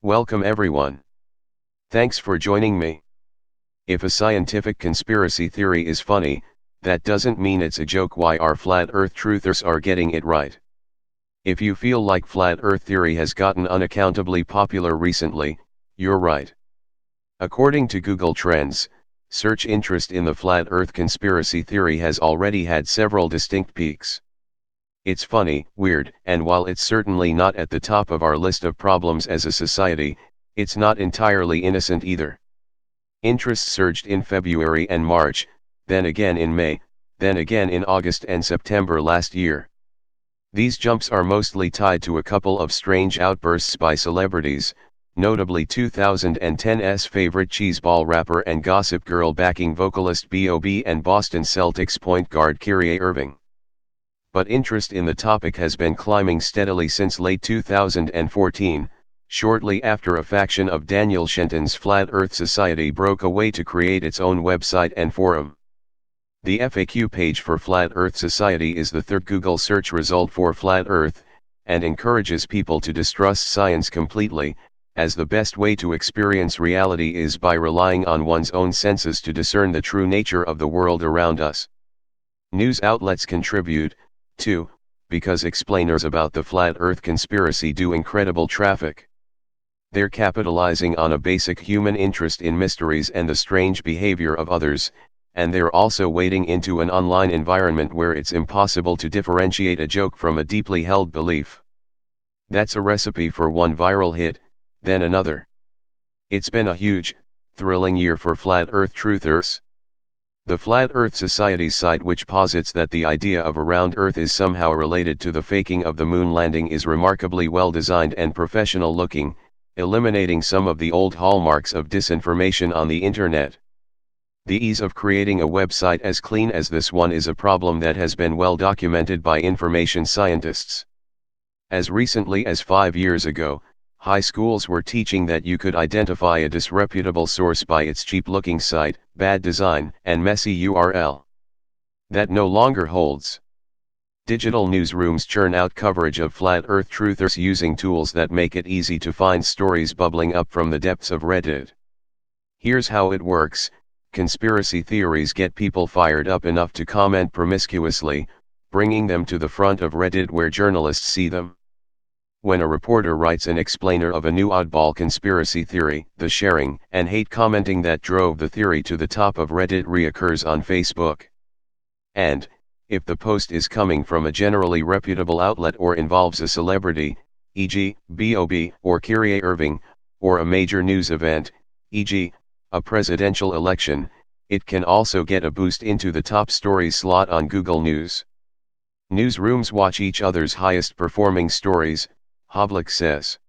Welcome everyone. Thanks for joining me. If a scientific conspiracy theory is funny, that doesn't mean it's a joke. Why our flat earth truthers are getting it right. If you feel like flat earth theory has gotten unaccountably popular recently, you're right. According to Google Trends, search interest in the flat earth conspiracy theory has already had several distinct peaks. It's funny, weird, and while it's certainly not at the top of our list of problems as a society, it's not entirely innocent either. Interest surged in February and March, then again in May, then again in August and September last year. These jumps are mostly tied to a couple of strange outbursts by celebrities, notably 2010's favorite cheeseball rapper and Gossip Girl backing vocalist B.O.B. and Boston Celtics point guard Kyrie Irving. But interest in the topic has been climbing steadily since late 2014, shortly after a faction of Daniel Shenton's Flat Earth Society broke away to create its own website and forum. The FAQ page for Flat Earth Society is the third Google search result for Flat Earth, and encourages people to distrust science completely, as the best way to experience reality is by relying on one's own senses to discern the true nature of the world around us. News outlets contribute, too, because explainers about the flat earth conspiracy do incredible traffic. They're capitalizing on a basic human interest in mysteries and the strange behavior of others, and they're also wading into an online environment where it's impossible to differentiate a joke from a deeply held belief. That's a recipe for one viral hit, then another. It's been a huge, thrilling year for flat earth truthers. The Flat Earth Society's site, which posits that the idea of a round Earth is somehow related to the faking of the moon landing, is remarkably well designed and professional looking, eliminating some of the old hallmarks of disinformation on the internet. The ease of creating a website as clean as this one is a problem that has been well documented by information scientists. As recently as 5 years ago, high schools were teaching that you could identify a disreputable source by its cheap-looking site, bad design, and messy URL. That no longer holds. Digital newsrooms churn out coverage of flat earth truthers using tools that make it easy to find stories bubbling up from the depths of Reddit. Here's how it works. Conspiracy theories get people fired up enough to comment promiscuously, bringing them to the front of Reddit where journalists see them. When a reporter writes an explainer of a new oddball conspiracy theory, the sharing and hate commenting that drove the theory to the top of Reddit reoccurs on Facebook. And, if the post is coming from a generally reputable outlet or involves a celebrity, e.g., B.O.B. or Kyrie Irving, or a major news event, e.g., a presidential election, it can also get a boost into the top stories slot on Google News. Newsrooms watch each other's highest performing stories, Havlik says.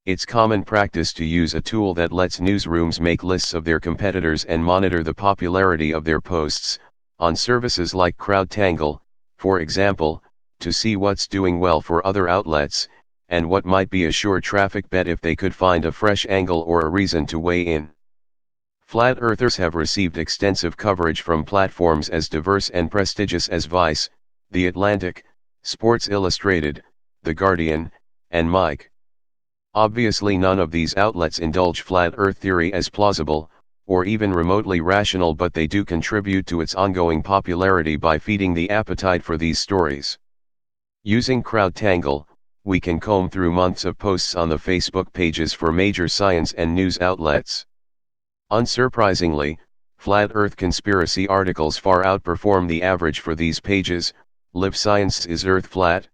It's common practice to use a tool that lets newsrooms make lists of their competitors and monitor the popularity of their posts, on services like CrowdTangle, for example, to see what's doing well for other outlets, and what might be a sure traffic bet if they could find a fresh angle or a reason to weigh in. Flat earthers have received extensive coverage from platforms as diverse and prestigious as Vice, The Atlantic, Sports Illustrated, The Guardian, and Mike. Obviously none of these outlets indulge flat earth theory as plausible, or even remotely rational, but they do contribute to its ongoing popularity by feeding the appetite for these stories. Using CrowdTangle, we can comb through months of posts on the Facebook pages for major science and news outlets. Unsurprisingly, flat earth conspiracy articles far outperform the average for these pages. Live Science Is Earth Flat?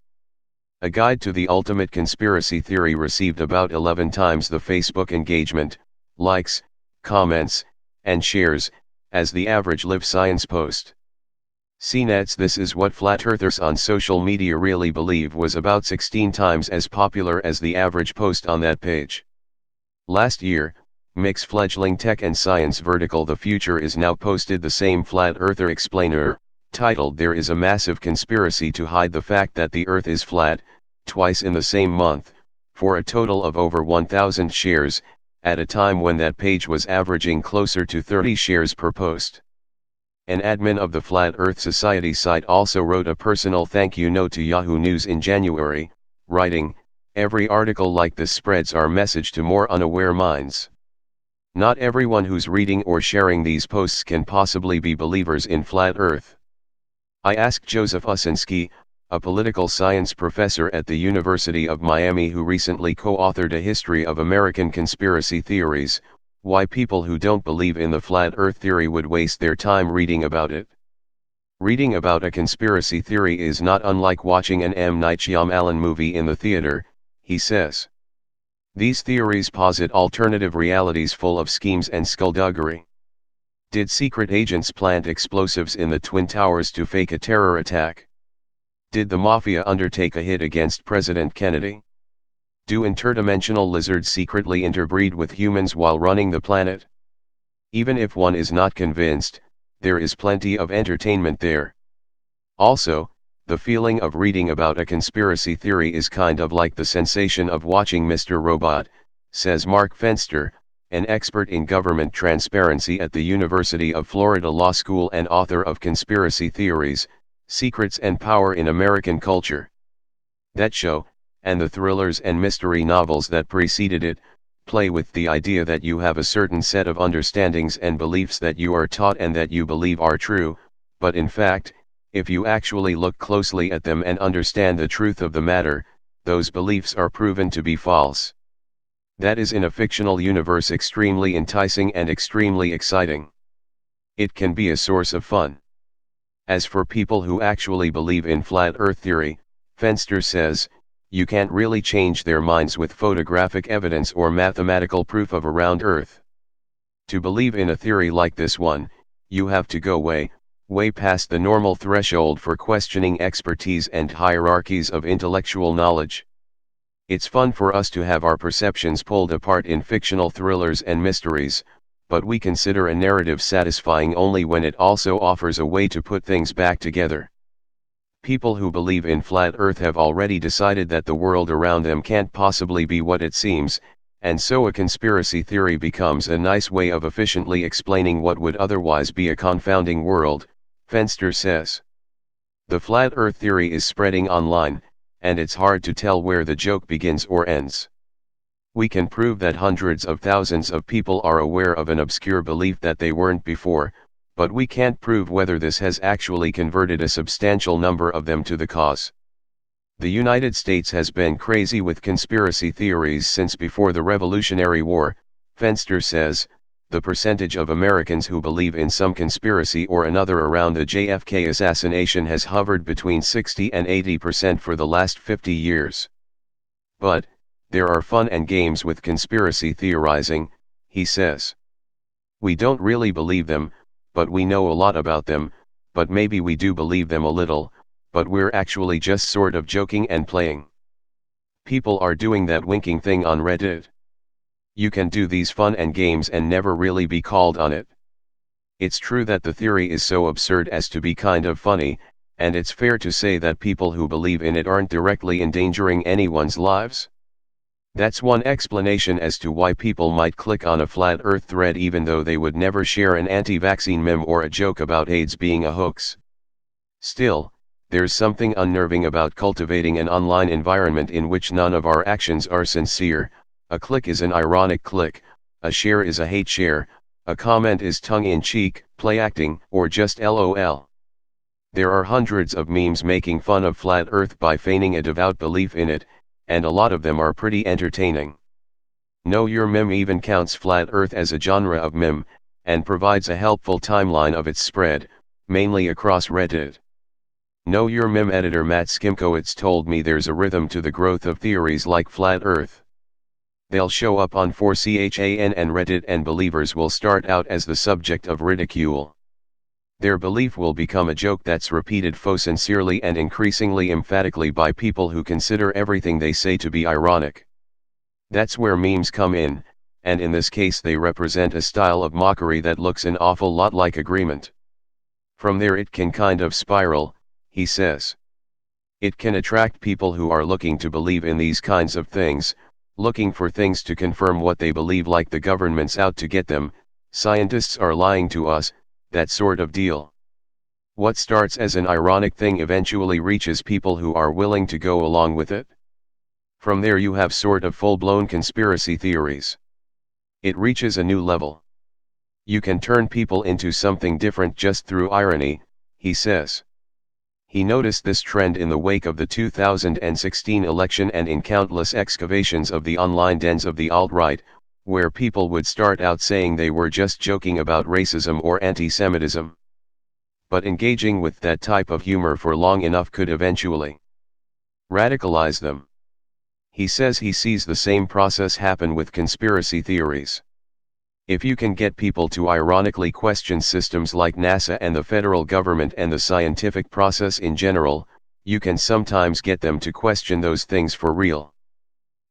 A Guide to the Ultimate Conspiracy Theory received about 11 times the Facebook engagement, likes, comments, and shares, as the average Live Science post. CNET's This Is What Flat Earthers on Social Media Really Believe was about 16 times as popular as the average post on that page. Last year, Mick's fledgling tech and science vertical The Future Is Now posted the same flat earther explainer, titled There Is a Massive Conspiracy to Hide the Fact That the Earth is Flat, twice in the same month, for a total of over 1,000 shares, at a time when that page was averaging closer to 30 shares per post. An admin of the Flat Earth Society site also wrote a personal thank you note to Yahoo News in January, writing, Every article like this spreads our message to more unaware minds. Not everyone who's reading or sharing these posts can possibly be believers in flat Earth. I asked Joseph Uscinski, a political science professor at the University of Miami who recently co-authored A History of American Conspiracy Theories, why people who don't believe in the flat Earth theory would waste their time reading about it. Reading about a conspiracy theory is not unlike watching an M. Night Shyamalan movie in the theater, he says. These theories posit alternative realities full of schemes and skullduggery. Did secret agents plant explosives in the Twin Towers to fake a terror attack? Did the mafia undertake a hit against President Kennedy? Do interdimensional lizards secretly interbreed with humans while running the planet? Even if one is not convinced, there is plenty of entertainment there. Also, the feeling of reading about a conspiracy theory is kind of like the sensation of watching Mr. Robot, says Mark Fenster, an expert in government transparency at the University of Florida Law School and author of Conspiracy Theories, Secrets and Power in American Culture. That show, and the thrillers and mystery novels that preceded it, play with the idea that you have a certain set of understandings and beliefs that you are taught and that you believe are true, but in fact, if you actually look closely at them and understand the truth of the matter, those beliefs are proven to be false. That is in a fictional universe extremely enticing and extremely exciting. It can be a source of fun. As for people who actually believe in flat Earth theory, Fenster says, you can't really change their minds with photographic evidence or mathematical proof of a round Earth. To believe in a theory like this one, you have to go way past the normal threshold for questioning expertise and hierarchies of intellectual knowledge. It's fun for us to have our perceptions pulled apart in fictional thrillers and mysteries, but we consider a narrative satisfying only when it also offers a way to put things back together. People who believe in flat Earth have already decided that the world around them can't possibly be what it seems, and so a conspiracy theory becomes a nice way of efficiently explaining what would otherwise be a confounding world, Fenster says. The flat Earth theory is spreading online, and it's hard to tell where the joke begins or ends. We can prove that hundreds of thousands of people are aware of an obscure belief that they weren't before, but we can't prove whether this has actually converted a substantial number of them to the cause. The United States has been crazy with conspiracy theories since before the Revolutionary War, Fenster says. The percentage of Americans who believe in some conspiracy or another around the JFK assassination has hovered between 60 and 80% for the last 50 years. But, there are fun and games with conspiracy theorizing, he says. We don't really believe them, but we know a lot about them, but maybe we do believe them a little, but we're actually just sort of joking and playing. People are doing that winking thing on Reddit. You can do these fun and games and never really be called on it. It's true that the theory is so absurd as to be kind of funny, and it's fair to say that people who believe in it aren't directly endangering anyone's lives. That's one explanation as to why people might click on a flat Earth thread even though they would never share an anti-vaccine meme or a joke about AIDS being a hoax. Still, there's something unnerving about cultivating an online environment in which none of our actions are sincere. A click is an ironic click, a share is a hate share, a comment is tongue-in-cheek, play acting, or just LOL. There are hundreds of memes making fun of flat Earth by feigning a devout belief in it, and a lot of them are pretty entertaining. Know Your Meme even counts flat Earth as a genre of meme, and provides a helpful timeline of its spread, mainly across Reddit. Know Your Meme editor Matt Skimkowitz told me there's a rhythm to the growth of theories like flat Earth. They'll show up on 4chan and Reddit and believers will start out as the subject of ridicule. Their belief will become a joke that's repeated sincerely and increasingly emphatically by people who consider everything they say to be ironic. That's where memes come in, and in this case they represent a style of mockery that looks an awful lot like agreement. From there it can kind of spiral, he says. It can attract people who are looking to believe in these kinds of things, looking for things to confirm what they believe, like the government's out to get them, scientists are lying to us, that sort of deal. What starts as an ironic thing eventually reaches people who are willing to go along with it. From there you have sort of full-blown conspiracy theories. It reaches a new level. You can turn people into something different just through irony, he says. He noticed this trend in the wake of the 2016 election and in countless excavations of the online dens of the alt-right, where people would start out saying they were just joking about racism or anti-Semitism. But engaging with that type of humor for long enough could eventually radicalize them. He says he sees the same process happen with conspiracy theories. If you can get people to ironically question systems like NASA and the federal government and the scientific process in general, you can sometimes get them to question those things for real.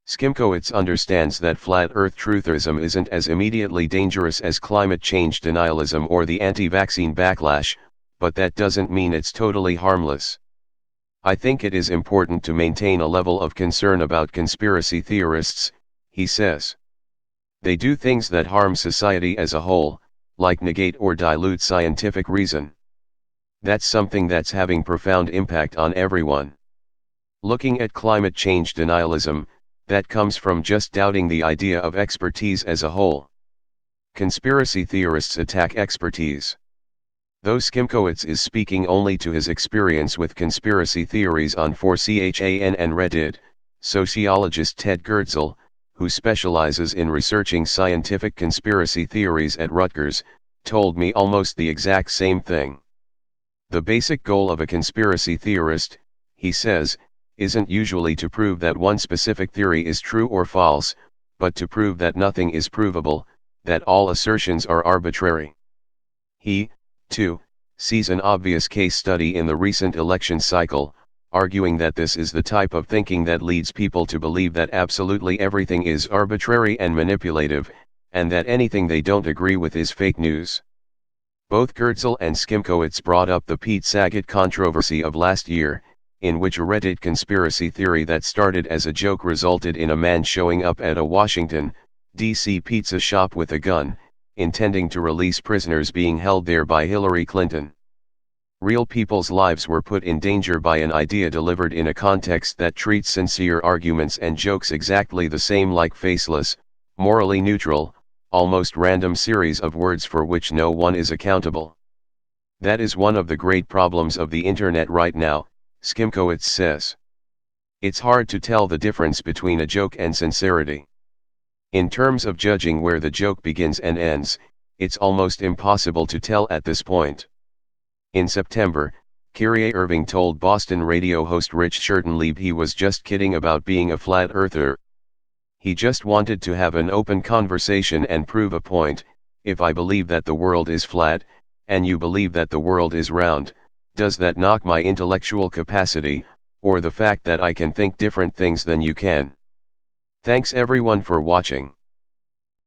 Szymkowicz understands that flat earth trutherism isn't as immediately dangerous as climate change denialism or the anti-vaccine backlash, but that doesn't mean it's totally harmless. I think it is important to maintain a level of concern about conspiracy theorists, he says. They do things that harm society as a whole, like negate or dilute scientific reason. That's something that's having profound impact on everyone. Looking at climate change denialism, that comes from just doubting the idea of expertise as a whole. Conspiracy theorists attack expertise. Though Szymkowicz is speaking only to his experience with conspiracy theories on 4chan and Reddit, sociologist Ted Geertzel, who specializes in researching scientific conspiracy theories at Rutgers, told me almost the exact same thing. The basic goal of a conspiracy theorist, he says, isn't usually to prove that one specific theory is true or false, but to prove that nothing is provable, that all assertions are arbitrary. He, too, sees an obvious case study in the recent election cycle, arguing that this is the type of thinking that leads people to believe that absolutely everything is arbitrary and manipulative, and that anything they don't agree with is fake news. Both Geertzel and Szymkowicz brought up the Pete Saget controversy of last year, in which a Reddit conspiracy theory that started as a joke resulted in a man showing up at a Washington, D.C. pizza shop with a gun, intending to release prisoners being held there by Hillary Clinton. Real people's lives were put in danger by an idea delivered in a context that treats sincere arguments and jokes exactly the same, like faceless, morally neutral, almost random series of words for which no one is accountable. That is one of the great problems of the internet right now, Szymkowicz says. It's hard to tell the difference between a joke and sincerity. In terms of judging where the joke begins and ends, it's almost impossible to tell at this point. In September, Kyrie Irving told Boston radio host Rich Schertenlieb he was just kidding about being a flat earther. He just wanted to have an open conversation and prove a point. If I believe that the world is flat, and you believe that the world is round, does that knock my intellectual capacity, or the fact that I can think different things than you can? Thanks everyone for watching.